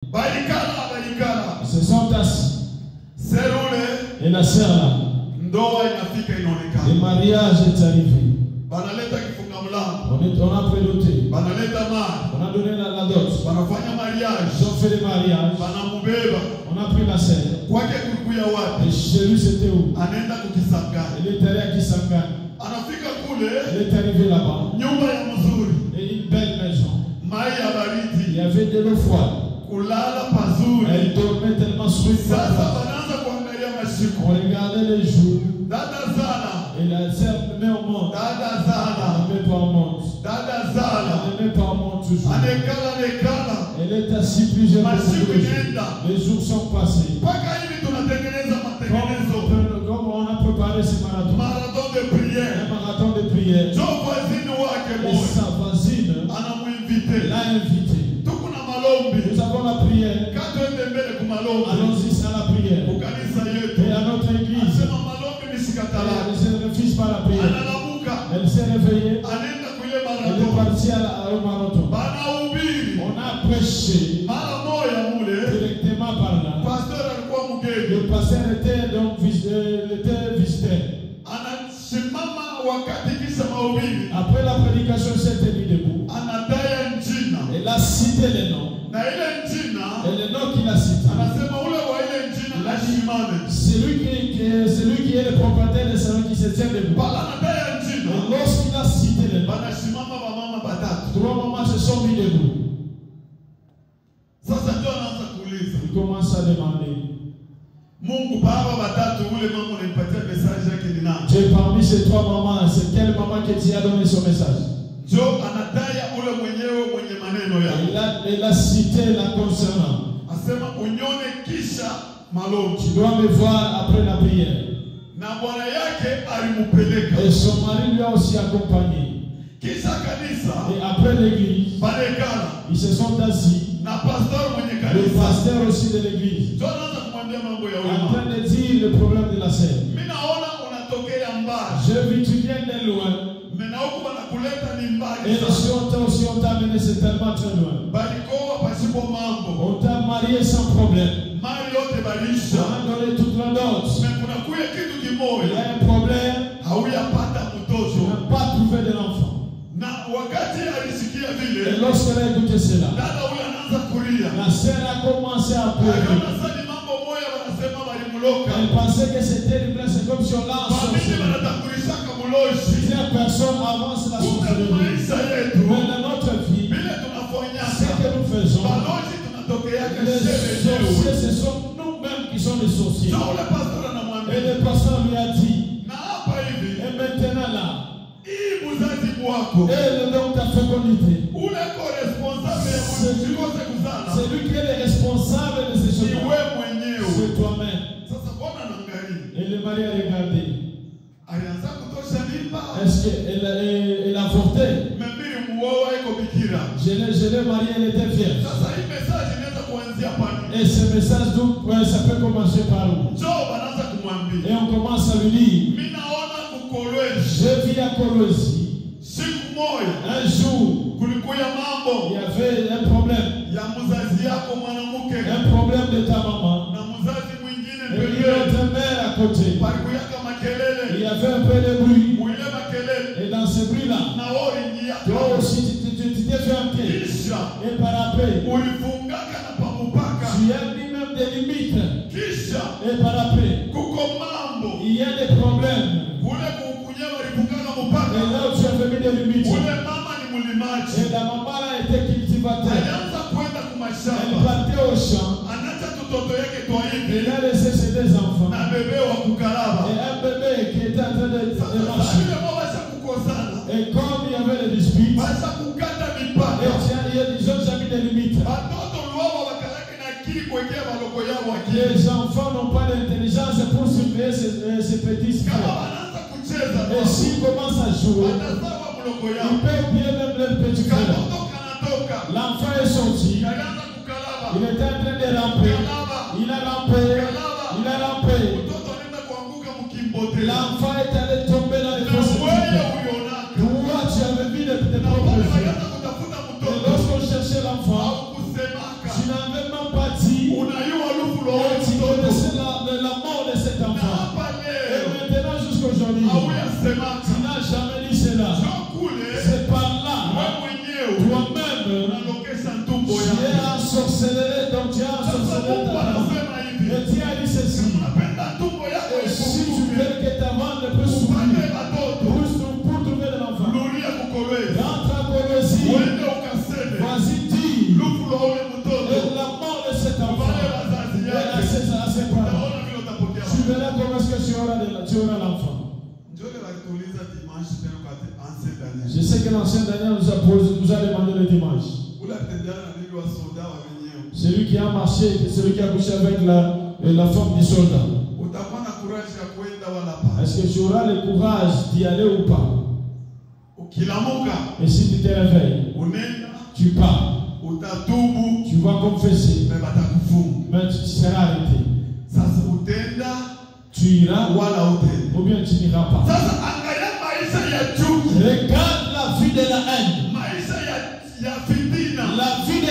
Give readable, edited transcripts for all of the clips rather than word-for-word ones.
Ils se sont assis. Et la sœur là. Le mariage est arrivé. On a prédoté. On a donné la dot. Ils ont fait le mariage. On a pris la scène. Et chez lui c'était où? Il est allé à Kisangani. Il est arrivé là-bas. Et une belle maison. Il y avait de l'eau froide. Elle dormait tellement sur on regardait les jours. Et la sœur ne met au monde. Elle ne met pas au monde. Elle ne met pas au monde toujours. Elle est assise plusieurs fois. Les jours sont passés. Comme on a préparé ce marathon. Un marathon de prière. Et sa voisine l'a invité. Nous avons la prière. Allons-y à la prière. Et à notre église. Elle ne se refuse pas la prière. Elle s'est réveillée. Elle est partie au marathon. On a prêché directement par là. Le pasteur était donc visité. Après la prédication, il s'est mis debout. Elle a cité les noms. Et le nom qu'il a cité. Celui qui est le propriétaire de salon qui se tient debout. Et lorsqu'il a cité les noms, 3 mamans se sont mis debout. Il commence à demander. Dieu, parmi ces 3 mamans, c'est quelle maman qui a donné son message? Il a cité la concernant. Tu dois me voir après la prière. Et son mari lui a aussi accompagné. Et après l'église, ils se sont assis. Le pasteur aussi de l'église, en train de dire le problème de la scène. Je vis, tu viens de loin. Et si on t'a amené, c'est tellement très loin. On t'a marié sans problème. On a donné toute la dot. Il y a un problème. On n'a pas trouvé de l'enfant. Et lorsqu'elle a écouté cela, la sœur a commencé à pleurer. Elle pensait que c'était une blessure, comme si on l'a ensorcelé. Plusieurs personnes avancent la sorcellerie. Mais dans notre vie, ce que nous faisons, les sorciers, ce sont nous-mêmes qui sommes les sorciers. Et le pasteur lui a dit, et maintenant là, et le don de ta fécondité, c'est lui qui est le responsable de ces choses. C'est toi-même. Et le mari a regardé. Est-ce qu'elle a avorté? Je l'ai mariée, elle était vierge. Et ce message, ça peut commencer par où? Et on commence à lui dire, je vis à Kolwezi. Un jour, il y avait un problème. Un problème de ta maman. Et il y avait ta mère à côté. Il y avait un peu de bruit. Et dans ce bruit-là, toi aussi tu t'es fait entrer. Et par après, tu as mis même des limites. Et par après, il y a des problèmes. Et là où tu as mis des limites. Et la maman a été cultivatrice. Elle partait au champ. Il a laissé ses 2 enfants. Et un bébé qui était en train de marcher. Et comme il y avait les disputes, ils ont jamais des limites. Les enfants n'ont pas d'intelligence pour surveiller ces petits frères. Et s'ils commencent à jouer, ils peuvent oublier même leurs petits frères. L'enfant est sorti. Il était en train de ramper. Il a rampé. L'enfant est allé tomber dans les fosses. Toi, tu avais vu des propres yeux. Et lorsqu'on cherchait l'enfant, tu n'avais même pas Celui qui a marché, celui qui a couché avec la femme du soldat. Est-ce que tu auras le courage d'y aller ou pas? Et si tu te réveilles, tu pars, tu vas confesser, mais tu seras arrêté. Tu iras ou bien tu n'iras pas. Regarde la vie de la haine, la vie de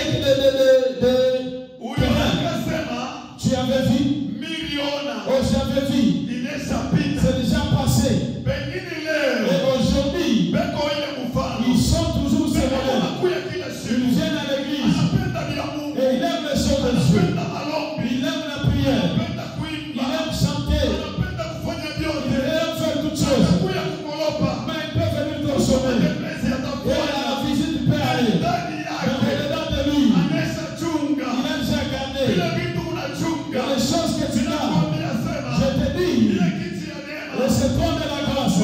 tu avais vu, oh j'avais vu, c'est déjà passé. Et aujourd'hui, ils sont toujours sévères. Ils viennent à l'église et ils aiment les choses de Dieu. Ils aiment la prière. Ils aiment chanter. Ils aiment faire toutes choses. Mais ils peuvent venir consommer. Et à la visite peut aller. Mais au-dedans de lui, il aime déjà garder. Et les choses que tu as, je te dis, et c'est toi de la grâce.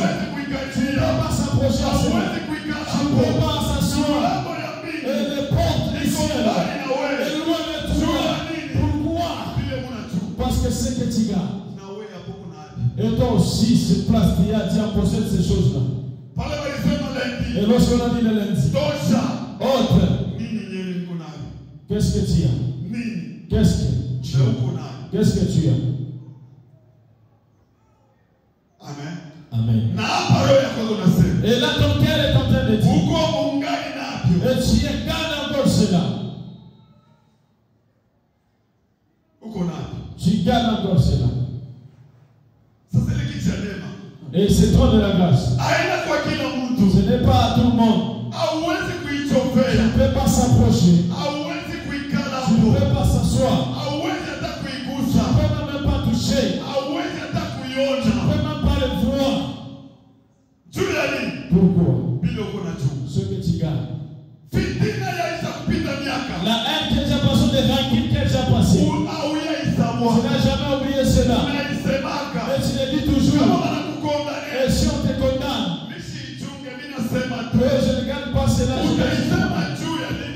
Tu ne peux pas s'approcher à cela. Tu ne peux pas s'asseoir. Et les portes du ciel est loin de toi. Pourquoi? Parce que c'est que tu gardes. Et toi aussi, cette place, tu as possède ces choses-là. Et lorsqu'on a dit le lundi, autre, qu'est-ce que tu as? Qu'est-ce que tu as? Amen. Amen. Et là, ton cœur est en train de dire, et tu gardes encore cela. Tu gardes encore cela. Et c'est toi de la grâce. Ce n'est pas à tout le monde. Tu ne peux pas s'approcher. Tu ne peux pas s'asseoir. Tu ne peux même pas toucher. Tu ne peux même pas le voir. Pourquoi? Ce que tu gardes. La haine qui est déjà passée, des rancines qui est déjà passée. Tu n'as jamais oublié cela. Et tu le dis toujours. Et si on te condamne, je ne garde pas cela.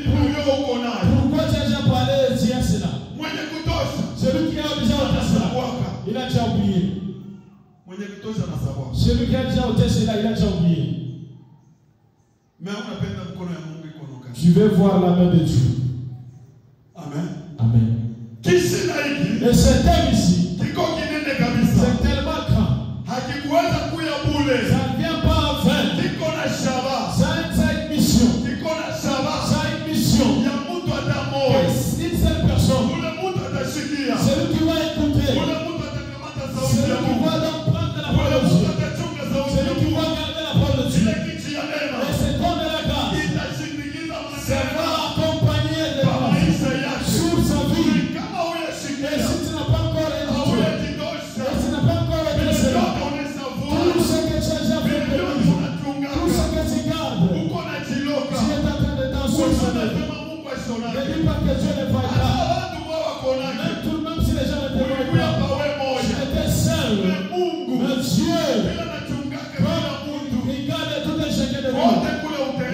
Pourquoi tu as déjà parlé de cela? Celui qui a déjà ôté cela, il a déjà oublié. Celui qui a déjà ôté cela, il a déjà oublié. Tu veux voir la main de Dieu. Amen. Amen. Et cet homme ici, c'est tellement grand. Ça ne vient pas en vain. Ça a une mission. Ça a une mission. Une seule personne. Celui qui va écouter. Celui qui va donc prendre la parole de Dieu. Celui qui va garder la parole de Dieu. Et c'est ton de la grâce. Ça va accompagner de grâce sur sa vie. Et si tu n'as pas encore écouté, et si tu n'as pas encore été cela, tout ce que tu as déjà fait de lui, tout ce que tu gardes, tu es en train de t'ensorceler. Ne dis pas que Dieu ne va pas. Même si les gens ne te voient pas, j'étais seul. Mais Dieu, il garde tout un chacun de nous.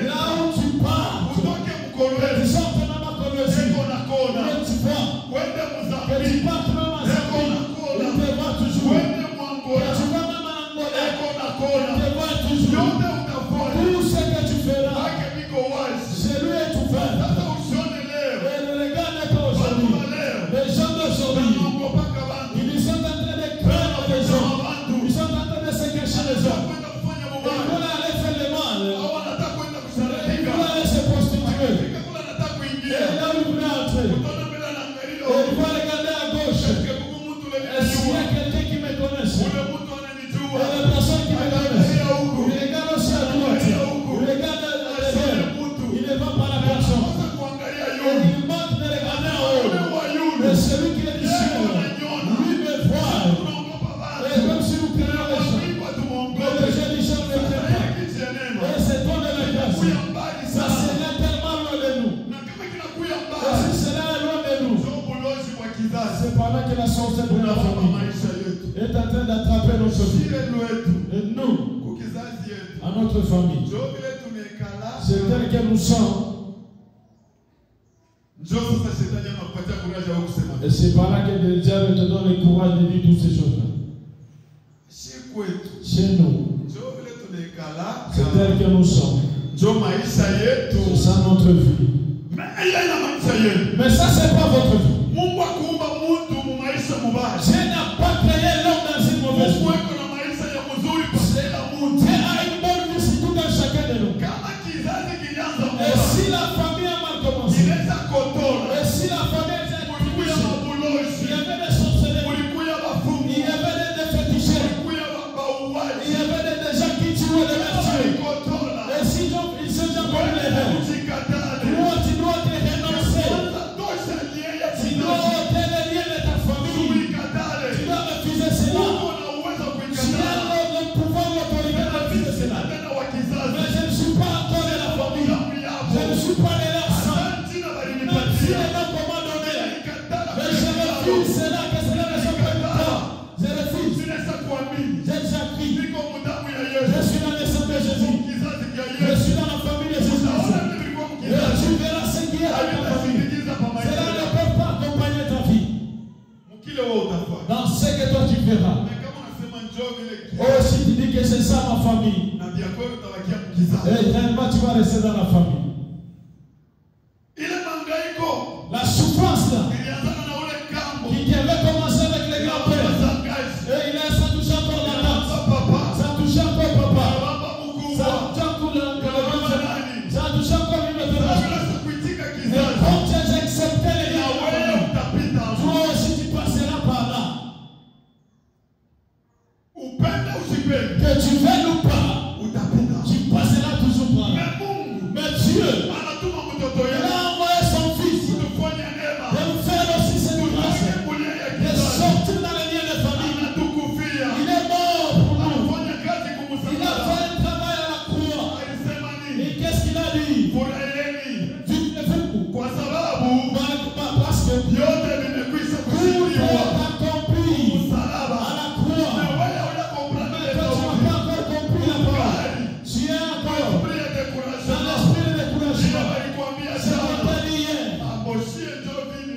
Là où tu pars, tu sors ton âme à connaître. Mais tu vois, que tu partes même à Zambie, il te voit toujours. Que tu vas même à Angola, il te voit toujours. Tout ce que tu feras, c'est lui est ouvert. Et le regard n'est pas aujourd'hui. Les gens d'aujourd'hui, ils sont en train de craindre les gens. Ils sont en train de se cacher les gens. Ils veulent aller faire le mal. Ils veulent aller se prostituer. Et là où ils veulent entrer, ils vont regarder à gauche. Est-ce qu'il y a quelqu'un qui me connaisse? Et les personnes qui me connaissent, ils regardent aussi à droite. Ils regardent derrière. Ils ne vont pas la personne. Et ils manquent de regarder en haut. Mais celui qui est ici, lui me voit. Et même si nous craignons les gens, mais les gens du champ ne craignent pas. Et c'est toi de la grâce. Ça serait tellement loin de nous. Et si cela est loin de nous, c'est pendant que la sorcière de la famille est en train d'attraper notre vie. Et nous, à notre famille, c'est tel que nous sommes. Et c'est par là que le diable te donne le courage de dire toutes ces choses-là. Chez nous, c'est tel que nous sommes. C'est ça notre vie. Mais ça, c'est pas votre vie. Dieu n'a pas créé l'homme dans une mauvaise vie. Dieu a une bonne vie sur tout dans chacun de nous. Et si la famille a mal commencé, et si la famille a été il y avait des sorcelleries, il y avait des féticheurs, il y avait des gens qui tuaient les messieurs. Et si ils se sont connus les mêmes, tu dois te renoncer. Tu dois ôter les liens de ta famille. Tu dois refuser cela. Tu as le pouvoir, l'autorité de refuser cela. Mais je ne suis pas encore de la famille. Je ne suis pas de la sang. Même si les gens m'ont donné. Mais je refuse cela, que cela ne soit pas du temps. Je refuse. J'ai déjà pris. Je suis dans le sang de Jésus. Je suis dans la famille de Jésus. Et tu verras ce qui est dans ta famille. Cela ne peut pas accompagner ta vie. Dans ce que toi tu verras. Oh, si tu dis que c'est ça ma famille. Et réellement tu vas rester dans la famille. La souffrance là, qui avait commencé avec les grands-pères. Et il a ça touche encore la tante. Ça touche encore papa. Ça touche encore le ça touche encore le et quand tu as accepté les grands-pères, toi aussi tu passeras par là. Que tu veuilles ou pas, tu passeras toujours par là. Mais Dieu, il a envoyé son fils de nous faire aussi cette grâce, de sortir dans les liens de famille. Il est mort pour nous. Il a fait un travail à la croix. Et qu'est-ce qu'il a dit? Dites le fait pourquoi? Parce que tout est accompli à la croix. Mais toi, tu n'as pas encore compris la parole. Tu es encore dans l'esprit de découragement. C'est votre hier.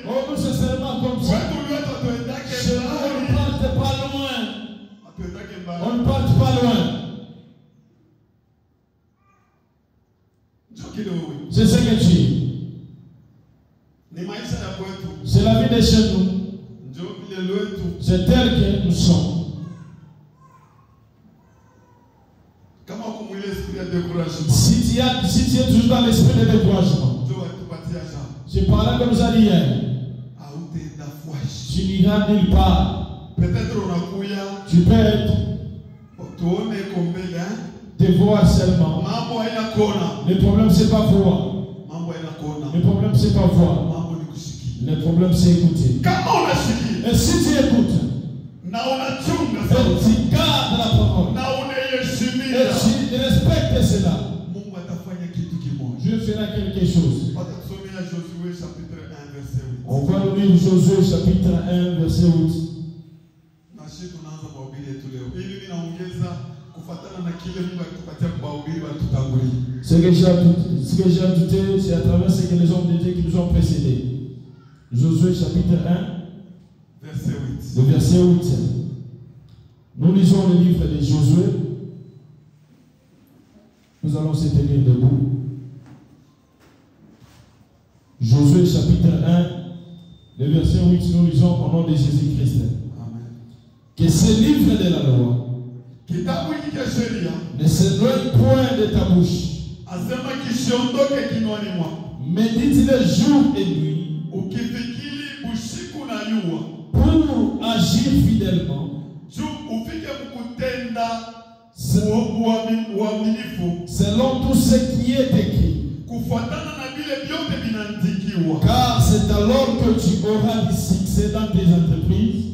Oh, nous, c'est seulement comme ça. Chez nous, on ne parte pas loin. On ne parte pas loin. C'est ce que tu es. C'est la vie de chez nous. C'est tel que nous sommes. Si tu es toujours dans l'esprit de découragement, c'est par là que nous allons hier. Tu n'iras nulle part. Tu peux être te voir seulement. Le problème c'est pas voir. Le problème c'est pas voir. Le problème c'est écouter. Et si tu écoutes, et tu gardes la parole, et tu respectes cela, Dieu fera quelque chose. On va lire Josué chapitre 1 verset 8. Ce que j'ai ajouté, c'est à travers ce que les hommes de Dieu qui nous ont précédés. Josué chapitre 1 le verset 8. Nous lisons le livre de Josué. Nous allons se tenir debout. Josué chapitre 1, le verset 8, nous lisons au nom de Jésus-Christ. Que ce livre de la loi ne s'éloigne point de ta bouche. Médite-le jour et nuit pour agir fidèlement selon tout ce qui est écrit. Car c'est alors que tu auras du succès dans tes entreprises.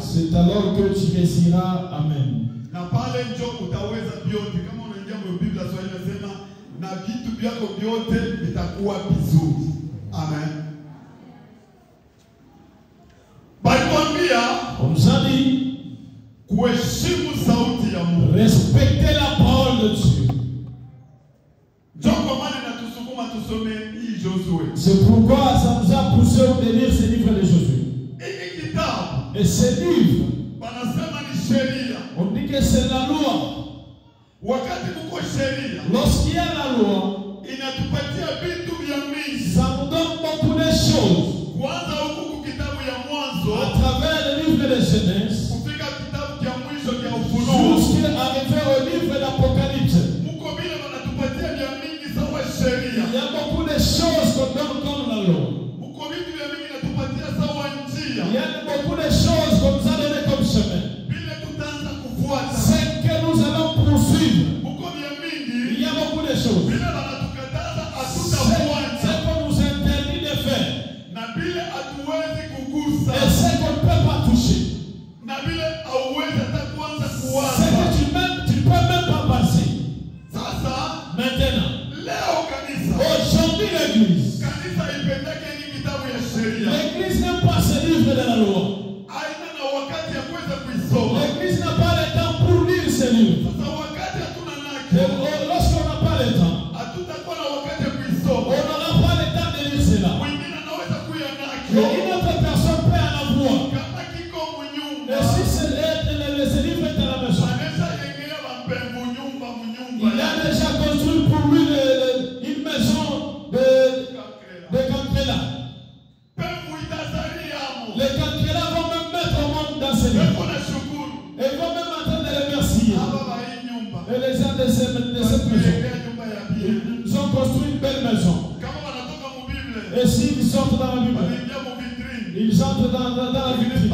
C'est alors que tu réussiras. Amen. Amen. On nous a dit respecter la parole de Dieu. C'est pourquoi ça nous a poussé à lire ce livre de Josué. Et ce livre, on dit que c'est la loi. Lorsqu'il y a la loi, ça nous donne beaucoup de choses. À travers le livre de Genèse, jusqu'à arriver au livre d'Apocalypse. Il y a beaucoup de choses qu'on donne comme la loi. Il y a beaucoup de choses qu'on nous a donné comme chemin. C'est que nous allons poursuivre. Il y a beaucoup de choses. C'est qu'on nous interdit de faire. Et c'est qu'on ne peut pas toucher. C'est que tu ne peux même pas passer. Maintenant, aujourd'hui l'église. L'église n'aime pas ce livre de la loi. L'église n'a pas le temps pour lire ce livre. Lorsqu'on n'a pas le temps, on n'aura pas le temps de lire cela. Et une autre personne peut en avoir. Et si ce livre est à la maison, il a déjà construit pour lui une maison de cancrela. Les cancrela vont même mettre au monde dans ce livre. Et vont même entendre les remercier. Et les gens de cette maison, ils ont construit une belle maison. Et s'ils sortent dans la Bible, ils entrent dans la vitrine.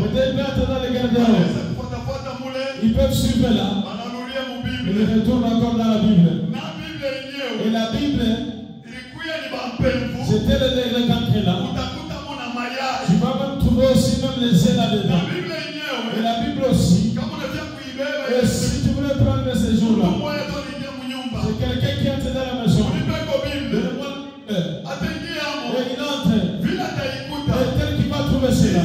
Peut-être mettre dans les garde-robes. Ils peuvent suivre là. Ils retournent encore dans la Bible. Et la Bible, c'était le cancrela. Tu vas même trouver aussi même les ailes là-dedans. Et la Bible aussi. Et si tu voulais prendre ces jours-là, c'est quelqu'un qui entre dans la maison. Et il entre. Et tel qu'il va trouver cela,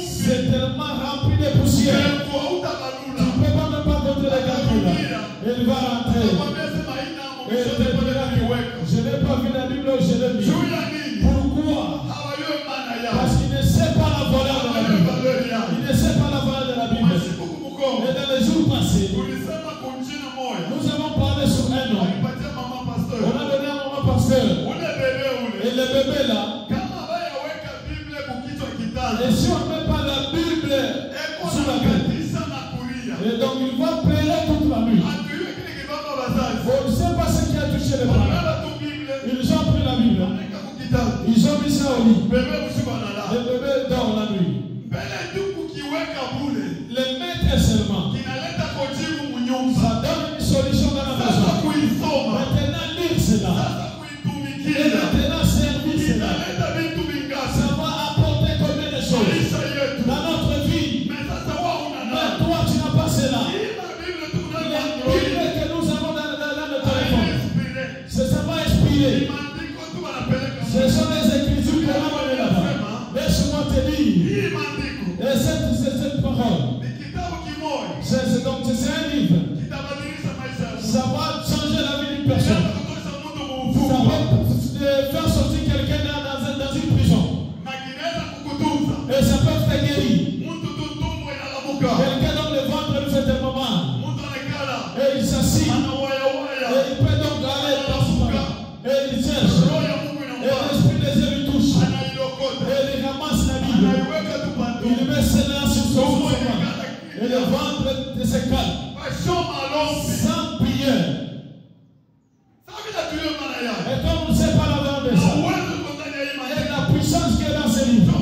c'est tellement rempli de poussière. Tu ne peux pas même pas contre les gars. Et il va rentrer. Et il te dira que je n'ai pas vu la Bible où je l'ai mis. Pourquoi? Parce qu'il ne sait pas la valeur de la Bible. Il ne sait pas la valeur de la Bible. Et dans les jours passés, nous avons parlé sur un homme. On a donné un maman pasteur. Et le bébé là, et si on ne met pas la Bible sur la tête, et donc il va pleurer toute la nuit. On ne sait pas ce qui a touché les parents. Ils ont pris la Bible. Ils ont mis ça au lit. Le bébé dort la nuit. Le maître seulement, ça donne une solution dans la maison. Maintenant, lire cela. Et maintenant, servir cela. Ça va apporter combien de choses dans notre vie. Mais toi, tu n'as pas cela. La Bible que nous avons dans le téléphone, ça va inspirer. Ce sont les écritures que l'on a là-bas. Laisse-moi te dire. Et cette parole, c'est un livre. Ça va changer la vie d'une personne. Ça va faire sortir quelqu'un dans une prison. Et ça peut faire guérir. Quelqu'un dans le ventre lui fait un moment. Et il s'assied. Et il peut donc aller partout. Et il cherche. Et l'esprit des yeux lui touche. Et il ramasse la Bible. Il met cela sur son ventre. Et le ventre de ses calmes. Sans prière. Et comme on ne sait pas la valeur de ça, et la puissance qui est dans ce livre,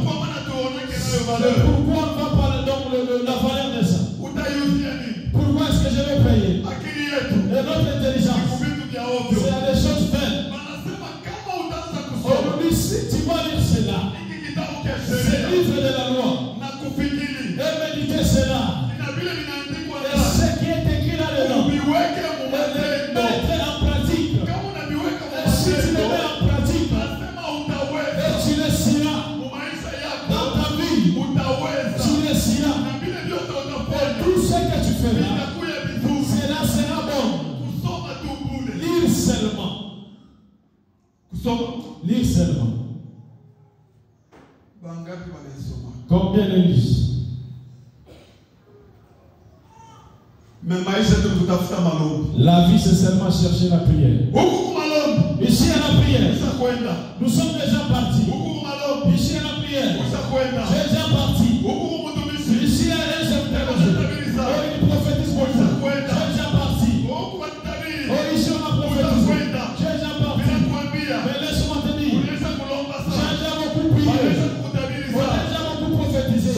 c'est pourquoi on va parler donc de la valeur de ça. Pourquoi est-ce que je vais payer? Et notre intelligence, c'est des choses vaines. On nous dit, si tu vas lire cela, c'est livre de la loi, et méditer cela, et ce qui est écrit là-dedans, et le mettre en pratique. Et si tu le mets en pratique, et tu le seras dans ta vie, tu le seras. Et tout ce que tu feras, cela sera bon. Lire seulement. Lire seulement. Combien de lisent? La vie, c'est seulement chercher la prière. Ici, il y a la prière. Nous sommes déjà partis. Ici, il y a la prière. J'ai déjà parti. Ici, il y a un serviteur. Oh, il prophétise pour vous. J'ai déjà parti. Oh, ici, on a prophétisé. J'ai déjà parti. Mais laisse-moi te dire. J'ai déjà beaucoup prié. J'ai déjà beaucoup prophétisé.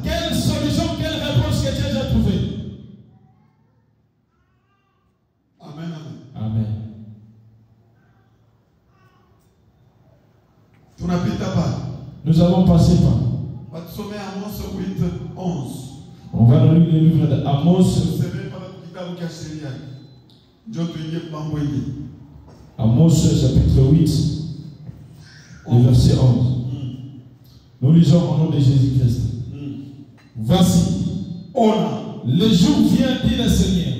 Quelle solution, quelle réponse que j'ai déjà trouvée? Amen. Amen. Nous avons passé par. On va lire le livre d'Amos. Amos chapitre 8, le verset 11. Nous lisons au nom de Jésus-Christ. Voici, le jour vient, dit le Seigneur,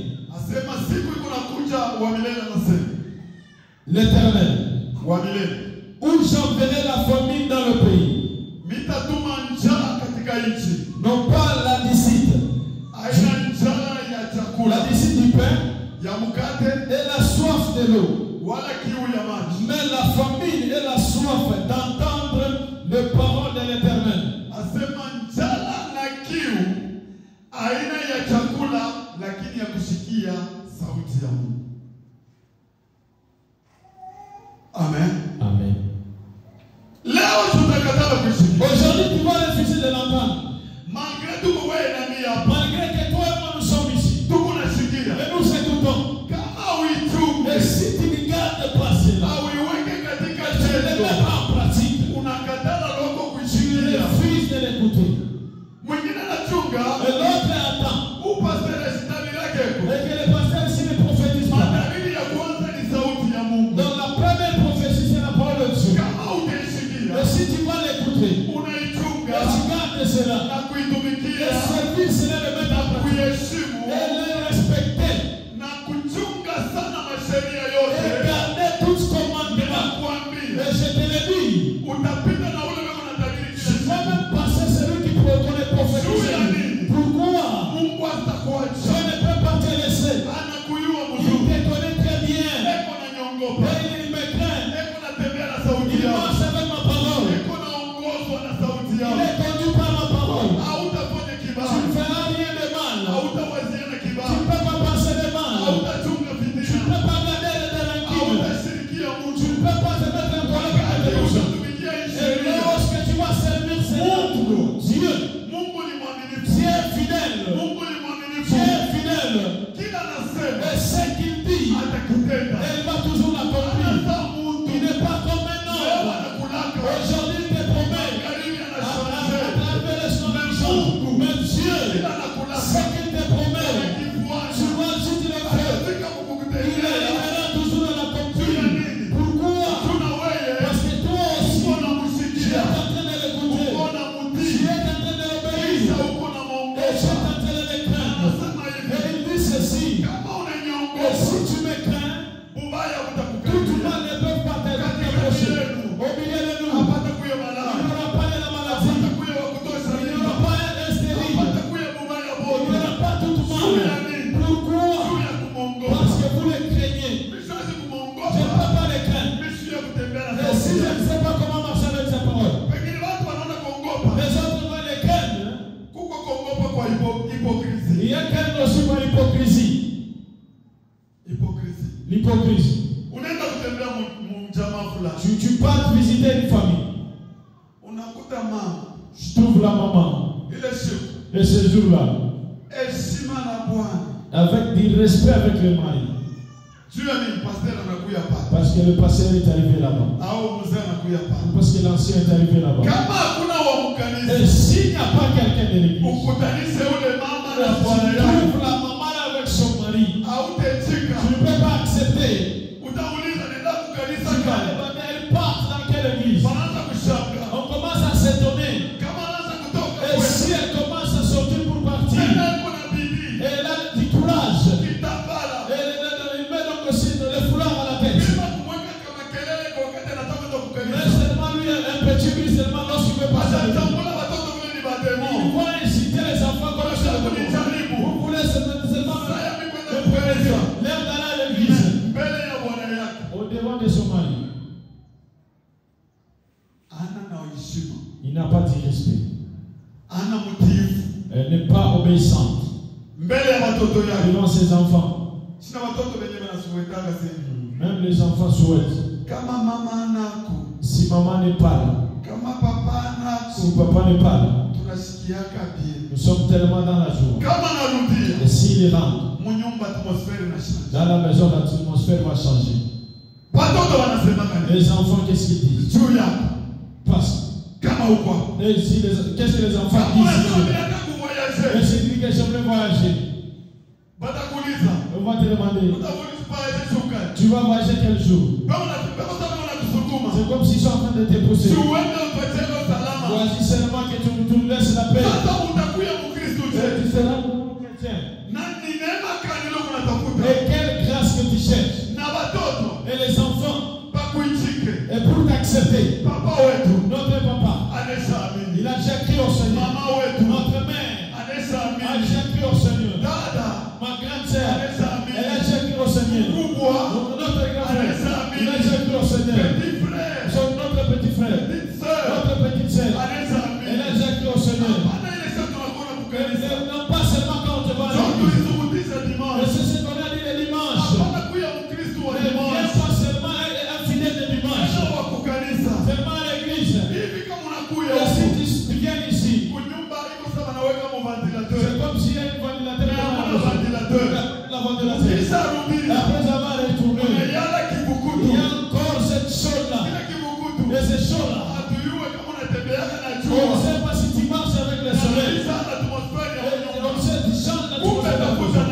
l'Éternel, où j'enverrai la famine dans le pays. Non pas la discipline. La discipline du pain et la soif de l'eau. Mais la famine et la soif d'entendre les paroles de l'Éternel. Amen. Amen. Aujourd'hui, tu vas refuser de l'entendre. Malgré que toi et moi nous sommes ici. Et nous écoutons. Et si tu ne gardes pas cela, tu ne les mets pas en pratique. Tu refuses de l'écouter. Et l'autre attend. Et que le pasteur ici ne prophétise pas. Dans la première prophétie, c'est la parole de Dieu. Et si tu vas l'écouter, et tu gardes cela, et servir cela, le mettre en pratique, et le respecter, et garder tous les commandements. Et je te le dis, je vais même passer celui qui connaît prophétiser. Pourquoi? Je ne peux pas te laisser. Il te connaît très bien. Et il me craint. Il marche avec ma parole. Il est conduit par ma parole. Tu ne feras rien de mal. Tu ne peux pas passer de mal. Tu ne peux pas garder de rancune. Tu ne peux pas te mettre en colère avec les gens. Et lorsque tu vas servir Seigneur, Dieu est fidèle. Dieu est fidèle. Et ce qu'il dit, il va toujours l'accomplir. Il n'est pas comme un homme. Aujourd'hui, il te promet à travers les solutions. Mais Dieu, ce qu'il te promet, tu vas juste le faire. Il est toujours dans l'accomplir. Pourquoi? Parce que toi aussi, tu es en train de l'écouter. Tu es en train de l'obéir. Et tu es en train de le craindre. Et il dit ceci. Et si tu me crains, tout le mal ne peut pas t'approcher. Au milieu de nous, il n'y aura pas de la maladie. Il n'y aura pas un stérile. Il n'y aura pas tout le mal. Pourquoi? Parce que vous le craignez. Je ne peux pas le craindre. Et si je ne sais pas comment marcher avec sa parole, les autres vont le craindre. Il y a quelqu'un aussi pour l'hypocrisie. L'hypocrisie. Tu pars visiter une famille. Je trouve la maman. Et ce jour-là, avec du respect avec le mari. Parce que le pasteur est arrivé là-bas. Parce que l'ancien est arrivé là-bas. Et s'il n'y a pas quelqu'un de l'église, tu trouves la maman avec son mari. Tu ne peux pas accepter. Elle part dans quelle église? On commence à s'étonner. Et si elle commence à sortir pour partir, elle a du courage. Il met donc aussi le foulard à la tête. Il n'a pas de respect. Ana mutiifu. Elle n'est pas obéissante. Mbele ya watoto yake. Devant ses enfants. Sina watoto wenye wanasuetanga sema. Même les enfants souhaitent. Kama mama anako. Si maman n'est pas là. Kama papa anako. Si papa n'est pas là. Tunasikiaka bien. Nous sommes tellement dans la joie. Kama narudia. Et s'il rentre. Munyumba atmosphère inashanza. Dans la maison, l'atmosphère va changer. Watoto wanasema nini? Les enfants, qu'est-ce qu'ils disent? Juu yako. Parce kama uko. Et si qu'est-ce que les enfants disent? Et c'est dit que j'aimerais voyager. On va te demander. Tu vas voyager quel jour? C'est comme si je suis en train de te pousser. Voici seulement que tu nous laisses la paix. Et tu seras mon chrétien. Et quelle grâce que tu cherches. Et les enfants. Et pour t'accepter. Notre papa. Il a déjà crié au Seigneur. Notre mère. A déjà crié au Seigneur. Ma grande sœur. Elle a déjà crié au Seigneur. Notre grand frère. Il a déjà crié au Seigneur. Notre petit frère. Notre petite sœur. Elle a déjà crié au Seigneur. Non pas seulement quand on te voit à l'église. Mais c'est ce qu'on a dit le dimanche. Mais viens pas seulement un fidèle de dimanche. Seulement à l'église. Et si tu viens ici. C'est comme s'il y a une ventilateur. La ventilateur. Après avoir retourné. Il y a encore cette chose-là. Et ces choses-là. On ne sait pas si tu marches avec le soleil. On sait tu changes l'atmosphère.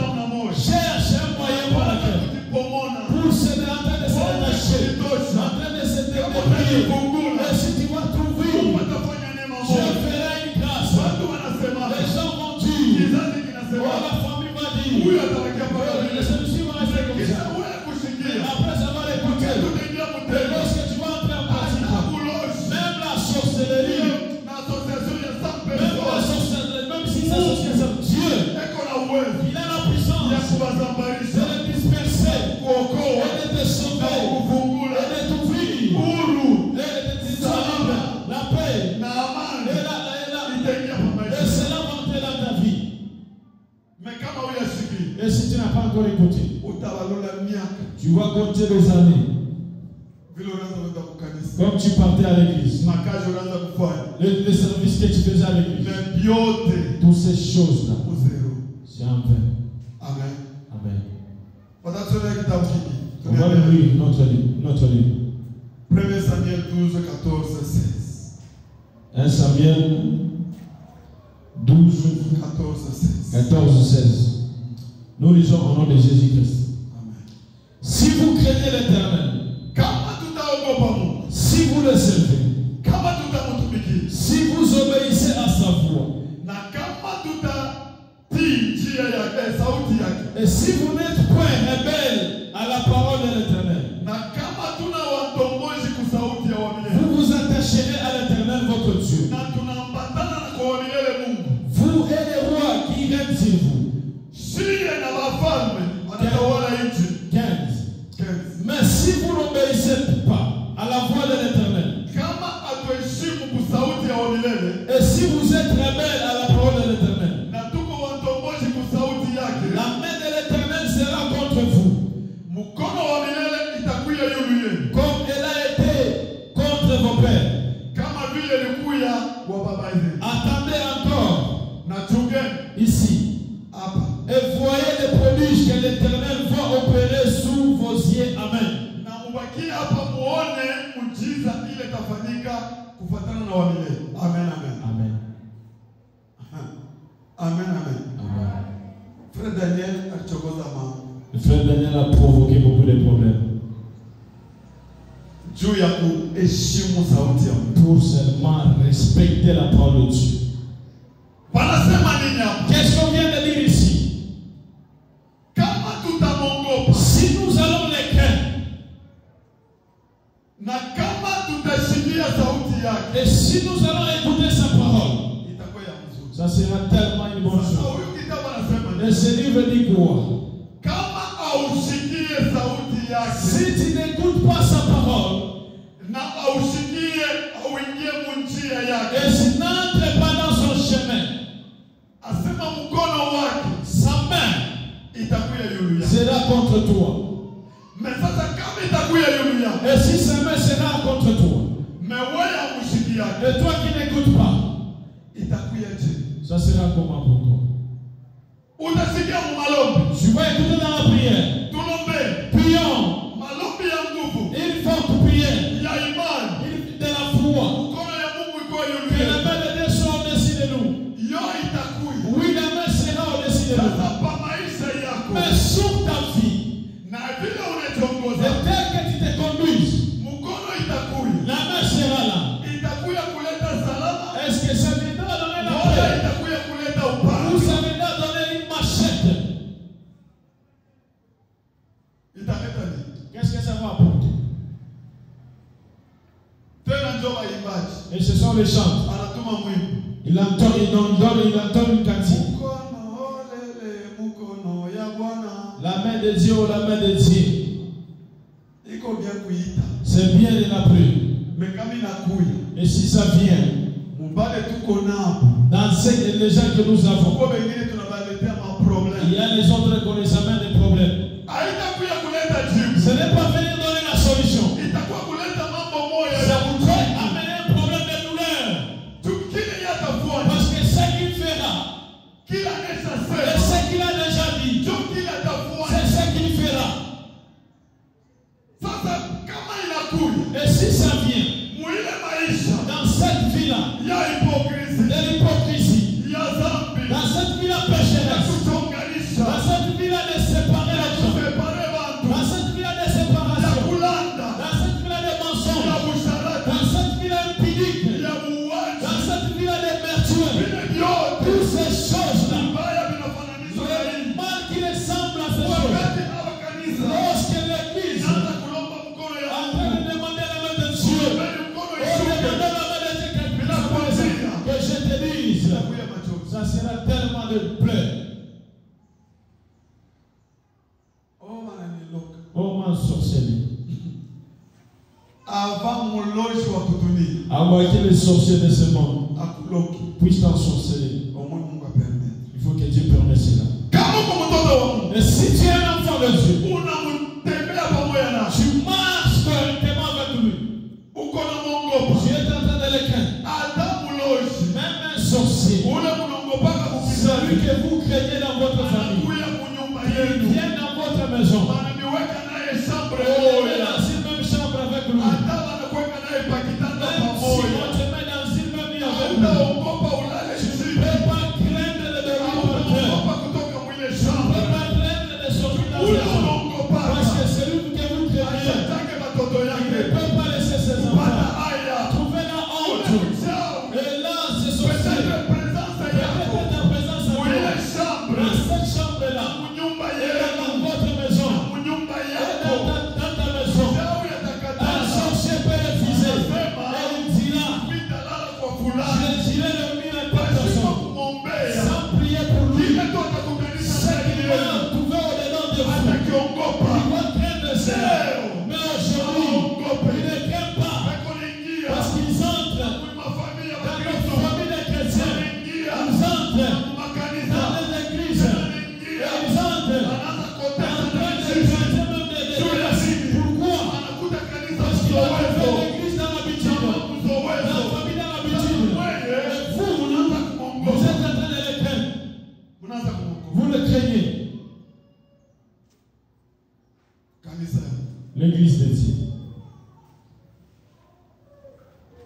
Cherche un moyen pour laquelle. Pour se en train de se détacher. En train de se détacher. Et si tu vas trouver, je ferai une grâce. Les gens vont dire. Oh, la famille va dire. Celui-ci va rester comme ça. Après avoir écouté. Et lorsque tu vas entrer en pratique. Même la sorcellerie. Même si c'est association, Dieu, il a la puissance de les disperser, et de te sauver, et de t'ouvrir, et de te dire la paix, et cela va entrer dans ta vie. Et si tu n'as pas encore écouté, tu vas compter les années. Comme tu partais à l'église, les services que tu faisais à l'église, toutes ces choses-là, c'est en vain. Amen. Amen. On va lire notre livre. 1 Samuel 12, 14, 16. 1 Samuel 12, 14, 16. Nous lisons au nom de Jésus-Christ. Si vous craignez l'Éternel, si vous le servez, si vous obéissez à sa voix, et si vous n'êtes point rebelle à la parole de l'Éternel, vous vous attacherez à l'Éternel votre Dieu. Vous et les rois qui règnent sur vous. 15. Mais si vous n'obéissez pas à la voix de l'Éternel, et si vous êtes rebelle à la parole de l'Éternel, la main de l'Éternel sera contre vous, comme elle a été contre vos pères. Attendez encore ici et voyez les prodiges que l'Éternel va opérer sous vos yeux. Amen. Amen, amen. Amen. Amen, amen. Frère Daniel a chocolat. Le frère Daniel a provoqué beaucoup de problèmes. Pour seulement respecter la parole de Dieu. Qu'est-ce qu'on vient de dire ici? Si nous allons les craindre, et si nous allons écouter sa parole, ça sera tellement une bonne chose. Et ce livre dit quoi? Si tu n'écoutes pas sa parole, Et s'il n'entre pas dans son chemin, sa main sera contre toi. Et si sa main sera contre toi, et toi qui n'écoutes pas, ça sera comment pour toi? Tu vas écouter dans la prière. Prions. Il faut prier. Il faut de la foi. Que la main de Dieu soit au-dessus de nous. Oui, la main sera au-dessus de nous. Mais sur ta vie, et tel que tu te conduises, la main sera là. Est-ce que ça viendra donner la paix? Ou ça viendra donner une machette? Qu'est-ce que ça va apporter? Et ce sont les chants. Il entend une cantique. La main de Dieu, la main de Dieu. C'est bien de la prière. Et si ça vient, dans les gens que nous avons, il y a les autres qui les amènent des problèmes. Ce n'est pas venir donner la solution. Ça voudrait amener un problème de douleur. Parce que ce qu'il fera, et ce qu'il a déjà dit, c'est ce qu'il fera. Et si ça vient, dans cette vie-là, de l'hypocrisie, dans cette vie-là pécheresse, dans cette vie-là de séparer les gens, dans cette vie-là de séparation, dans cette vie-là de mensonge, dans cette vie-là impudique, dans cette vie-là de vertueux, toutes ces choses-là, le mal qui ressemble à ces choses, lorsque l'Église en train de demander la main de Dieu, que je te dise, ça sera tellement de pleurs. Oh, ma sorcellerie. Avant que les sorciers de ce monde puissent t'ensorceler, il faut que Dieu permette cela. Et si tu es un enfant de Dieu, tu marches correctement avec lui. Tu es en train de le craindre. Même un sorcier, celui que vous craignez dans votre famille, qui vient dans votre maison, dans une même chambre avec lui, même si on te met dans une même lit avec lui, tu ne peux pas craindre de dormir par terre. Tu ne peux pas craindre de sortir dans la maison. Parce que celui que vous craignez, il ne peut pas laisser ses enfants trouver la honte. Et là, c'est sorcier. L'église de Dieu.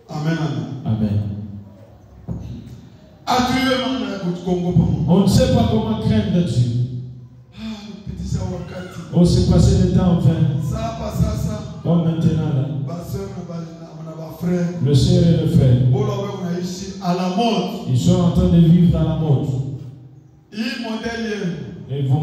Amen. Amen. On ne sait pas comment craindre Dieu. On s'est passé le temps en vain. Comme maintenant là. Le sœur et le frère. Ils sont en train de vivre à la mode. Et vous